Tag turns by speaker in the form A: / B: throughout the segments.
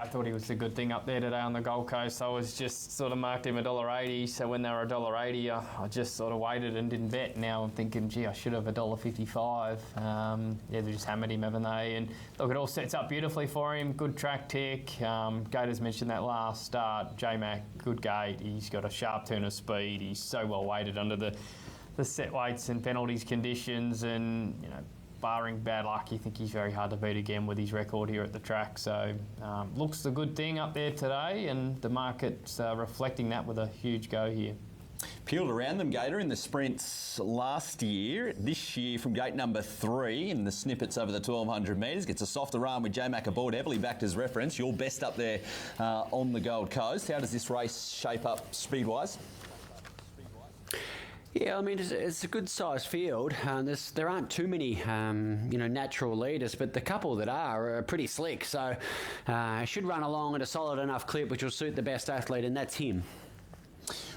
A: I thought he was a good thing up there today on the Gold Coast. I was just sort of marked him $1.80. So when they were $1.80, I just sort of waited and didn't bet. Now I'm thinking, gee, I should have $1.55. They just hammered him, haven't they? And look, it all sets up beautifully for him. Good track tick. Gators mentioned that last start. J-Mac, good gate. He's got a sharp turn of speed. He's so well weighted under the set weights and penalties conditions, and barring bad luck, you think he's very hard to beat again with his record here at the track. So looks a good thing up there today, and the market's reflecting that with a huge go here.
B: Peeled around them, Gator, in the sprints last year. This year from gate number 3 in the Snippets over the 1,200 metres. Gets a softer run with J-Mac aboard, heavily backed as reference. You're best up there on the Gold Coast. How does this race shape up speed-wise?
C: Yeah, I mean, it's a good-sized field. There aren't too many, natural leaders, but the couple that are pretty slick. So should run along at a solid enough clip, which will suit the best athlete, and that's him.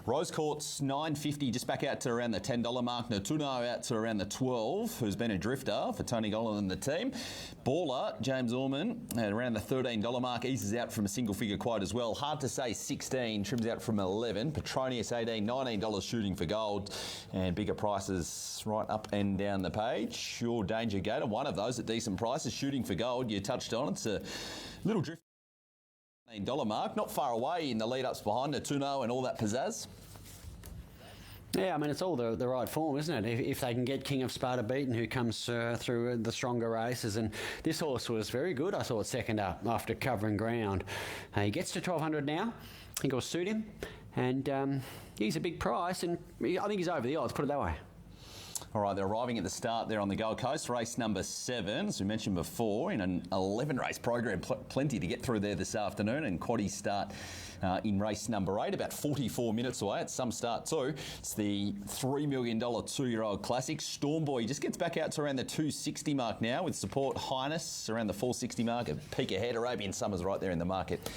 B: Rose Court's $9.50, just back out to around the $10 mark. Natuno out to around the $12, who's been a drifter for Tony Gollan and the team. Baller, James Orman, at around the $13 mark, eases out from a single figure quote as well. Hard to say 16, trims out from 11. Petronius 18, $19 shooting for gold, and bigger prices right up and down the page. Your Danger Gator, one of those at decent prices, shooting for gold. You touched on it's a little drift. $19 mark, not far away in the lead-ups behind Natuno and all that pizzazz.
C: Yeah, I mean, it's all the right form, isn't it? If they can get King of Sparta beaten, who comes through the stronger races. And this horse was very good, I thought, second up after covering ground. He gets to 1,200 now. I think it'll suit him. And he's a big price, and I think he's over the odds, put it that way.
B: All right, they're arriving at the start there on the Gold Coast. Race number 7, as we mentioned before, in an 11-race program. Plenty to get through there this afternoon. And quaddies start in race number 8, about 44 minutes away. It's some start too. It's the $3 million 2-year-old classic. Stormboy just gets back out to around the 260 mark now, with support Highness around the 460 mark. A peak ahead. Arabian Summer's right there in the market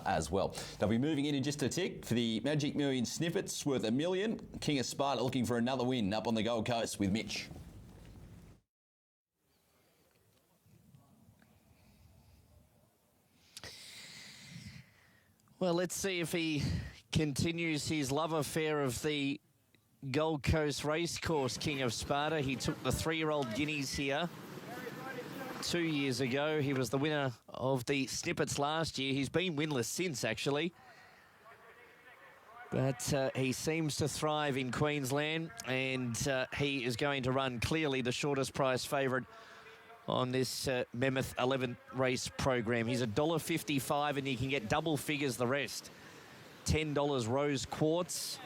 B: as well. They'll be moving in just a tick for the Magic Million Snippets worth $1 million. King of Sparta looking for another win up on the Gold Coast with Mitch.
D: Well, let's see if he continues his love affair of the Gold Coast Racecourse, King of Sparta. He took the 3-year-old guineas here 2 years ago. He was the winner of the Snippets last year. He's been winless since, actually. But he seems to thrive in Queensland, and he is going to run clearly the shortest price favourite on this Mammoth 11 race program. He's $1.55, and you can get double figures the rest. $10 Rose Quartz,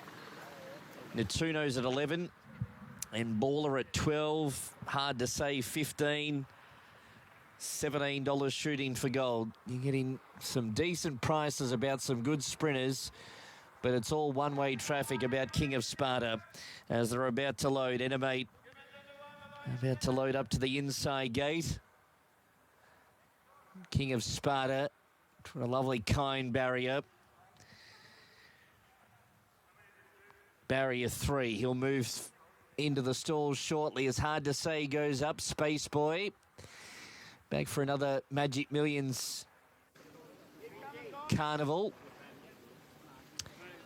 D: Natuno's at 11, and Baller at 12. Hard to say 15. $17 shooting for gold. You're getting some decent prices about some good sprinters, but it's all one-way traffic about King of Sparta as they're about to load. Animate about to load up to the inside gate. King of Sparta, a lovely kind barrier. Barrier 3. He'll move into the stalls shortly. As Hard to Say goes up. Space Boy back for another Magic Millions Carnival.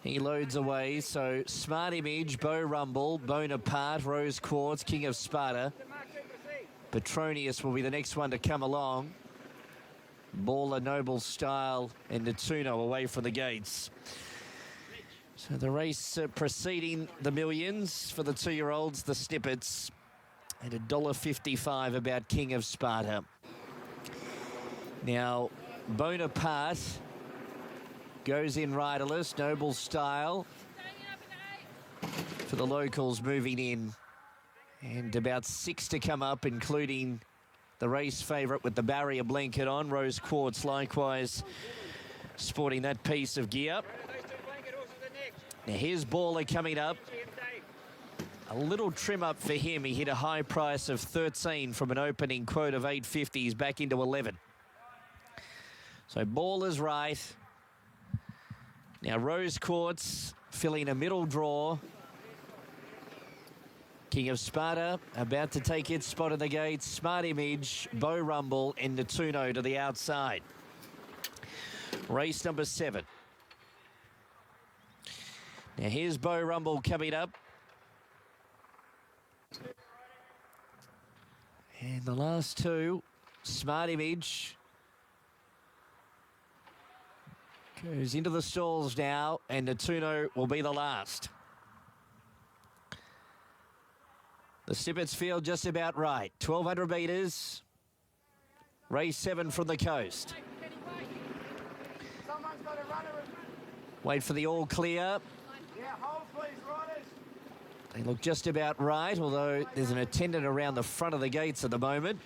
D: He loads away, so Smart Image, Beau Rumble, Bonaparte, Rose Quartz, King of Sparta. Petronius will be the next one to come along. Baller, Noble Style, and Natuno away from the gates. So the race preceding the millions for the 2-year-olds, the Snippets, at $1.55 about King of Sparta. Now, Bonaparte goes in riderless. Noble Style for the locals moving in. And about 6 to come up, including the race favourite with the barrier blanket on. Rose Quartz likewise sporting that piece of gear. Now here's Baller coming up. A little trim up for him. He hit a high price of 13 from an opening quote of 850. He's back into 11. So Baller's right. Now Rose Quartz filling a middle draw. King of Sparta about to take its spot in the gates. Smart Image, Beau Rumble, and Natuno to the outside. Race number 7. Now here's Bo Rumble coming up. And the last two, Smart Image goes into the stalls now, and Natuno will be the last. The Snippets field just about right. 1,200 metres. Race 7 from the coast. Wait for the all clear. They look just about right, although there's an attendant around the front of the gates at the moment.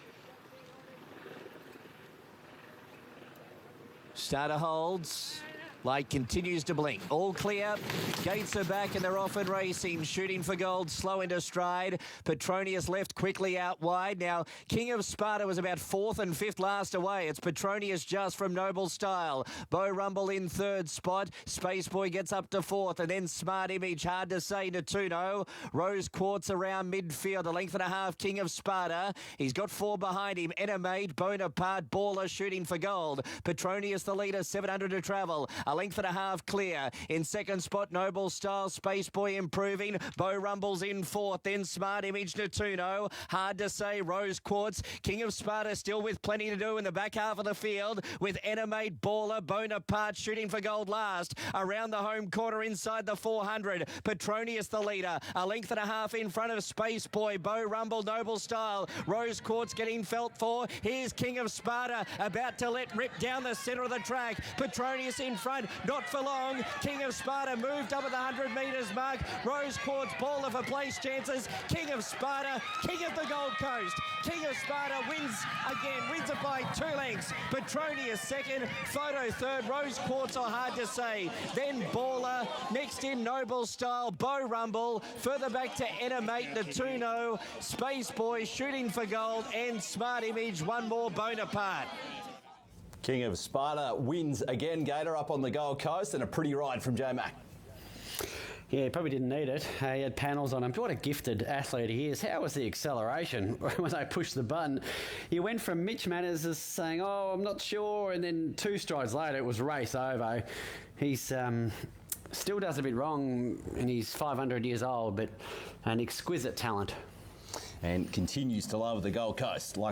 D: Starter holds. Light continues to blink. All clear. Gates are back and they're off and racing. Shooting for Gold, slow into stride. Petronius left quickly out wide. Now, King of Sparta was about 4th and 5th last away. It's Petronius just from Noble Style. Bo Rumble in 3rd spot. Space Boy gets up to 4th, and then Smart Image, hard to say, Natuno. Rose Quartz around midfield. A length and a half, King of Sparta. He's got 4 behind him. Animate, Bonaparte, Baller shooting for Gold. Petronius the leader, 700 to travel. A length and a half clear. In 2nd spot, Noble Style, Space Boy improving. Bo Rumble's in 4th, then Smart Image, Natuno. Hard to say, Rose Quartz. King of Sparta still with plenty to do in the back half of the field, with Animate, Baller, Bonaparte shooting for Gold last. Around the home corner inside the 400. Petronius the leader. A length and a half in front of Space Boy. Bo Rumble, Noble Style. Rose Quartz getting felt for. Here's King of Sparta about to let rip down the centre of the track. Petronius in front. Not for long. King of Sparta moved up at the 100 metres mark. Rose Quartz, Baller for place chances. King of Sparta, King of the Gold Coast. King of Sparta wins again, wins it by 2 lengths. Petronius 2nd, Photo 3rd, Rose Quartz are hard to say. Then Baller, next in Noble Style, Bo Rumble, further back to Animate, Natuno, Space Boy shooting for Gold, and Smart Image, one more Bonaparte.
B: King of Sparta wins again, Gator, up on the Gold Coast, and a pretty ride from J-Mac.
C: Yeah, he probably didn't need it. He had panels on him. What a gifted athlete he is. How was the acceleration when they pushed the button? He went from Mitch Manners as saying, oh, I'm not sure, and then 2 strides later it was race over. He's still does a bit wrong, and he's 500 years old, but an exquisite talent.
B: And continues to love the Gold Coast. Like